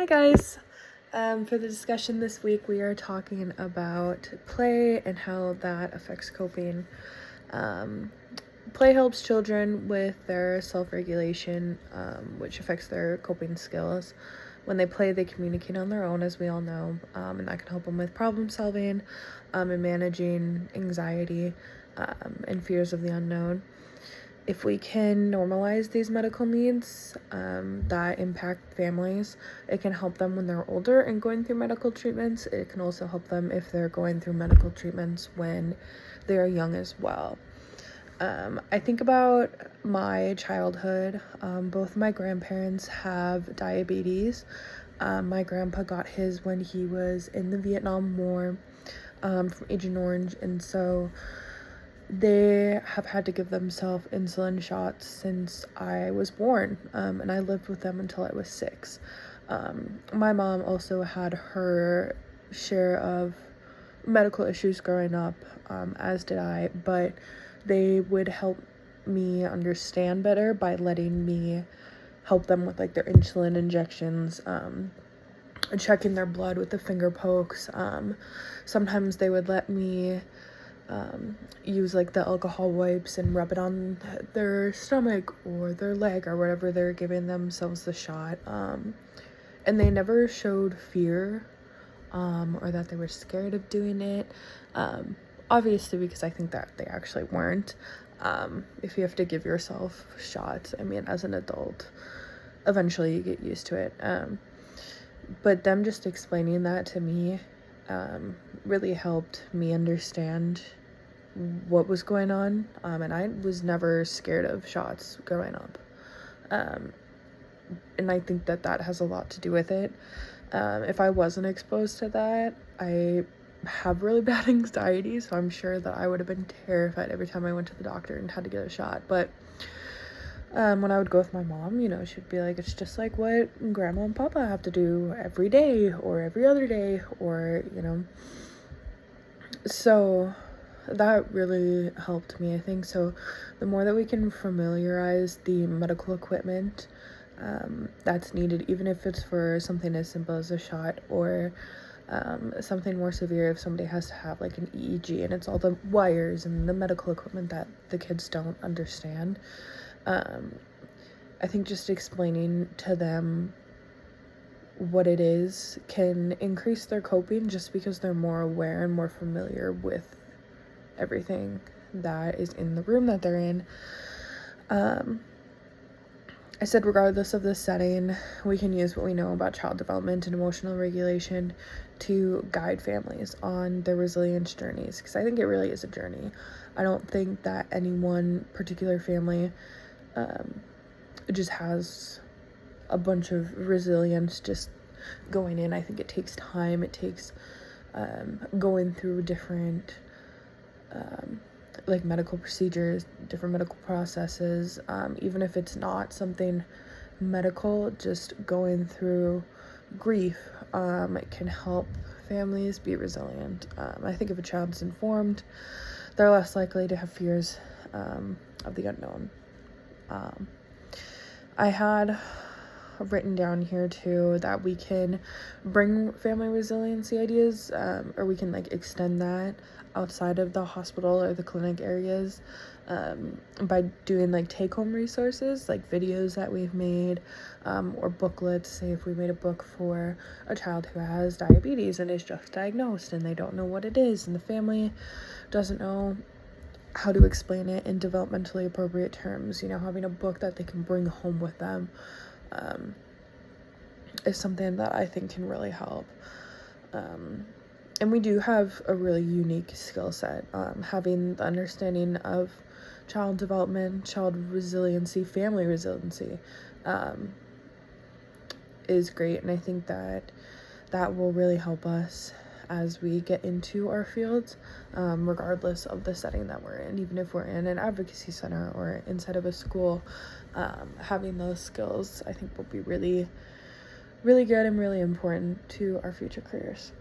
guys. For the discussion this week, we are talking about play and how that affects coping. Play helps children with their self-regulation, which affects their coping skills. When they play, they communicate on their own, as we all know, and that can help them with problem solving and managing anxiety and fears of the unknown. If we can normalize these medical needs that impact families, it can help them when they're older and going through medical treatments. It can also help them if they're going through medical treatments when they're young as well. I think about my childhood. Both my grandparents have diabetes. My grandpa got his when he was in the Vietnam War from Agent Orange, and so they have had to give themselves insulin shots since I was born, and I lived with them until I was 6. My mom also had her share of medical issues growing up, as did I, but they would help me understand better by letting me help them with like their insulin injections, checking their blood with the finger pokes. Sometimes they would let me use like the alcohol wipes and rub it on their stomach or their leg or whatever they're giving themselves the shot. And they never showed fear or that they were scared of doing it. Obviously, because I think that they actually weren't. If you have to give yourself shots, I mean, as an adult, eventually you get used to it. But them just explaining that to me really helped me understand what was going on, and I was never scared of shots growing up, and I think that that has a lot to do with it. If I wasn't exposed to that, I have really bad anxiety, so I'm sure that I would have been terrified every time I went to the doctor and had to get a shot. But when I would go with my mom, she'd be like, it's just like what grandma and papa have to do every day or every other day, or so that really helped me, I think. So the more that we can familiarize the medical equipment that's needed, even if it's for something as simple as a shot, or something more severe if somebody has to have like an EEG and it's all the wires and the medical equipment that the kids don't understand. I think just explaining to them what it is can increase their coping, just because they're more aware and more familiar with everything that is in the room that they're in. I said regardless of the setting, we can use what we know about child development and emotional regulation to guide families on their resilience journeys, because I think it really is a journey. I don't think that any one particular family just has a bunch of resilience just going in. I think it takes time. It takes going through different like medical procedures, different medical processes, even if it's not something medical, just going through grief, it can help families be resilient. I think if a child's informed, they're less likely to have fears of the unknown. I had written down here too that we can bring family resiliency ideas, or we can like extend that outside of the hospital or the clinic areas, by doing like take-home resources, like videos that we've made, or booklets. Say if we made a book for a child who has diabetes and is just diagnosed and they don't know what it is and the family doesn't know how to explain it in developmentally appropriate terms, having a book that they can bring home with them is something that I think can really help. And we do have a really unique skill set. Having the understanding of child development, child resiliency, family resiliency is great, and I think that will really help us as we get into our fields, regardless of the setting that we're in. Even if we're in an advocacy center or inside of a school, having those skills I think will be really, really good and really important to our future careers.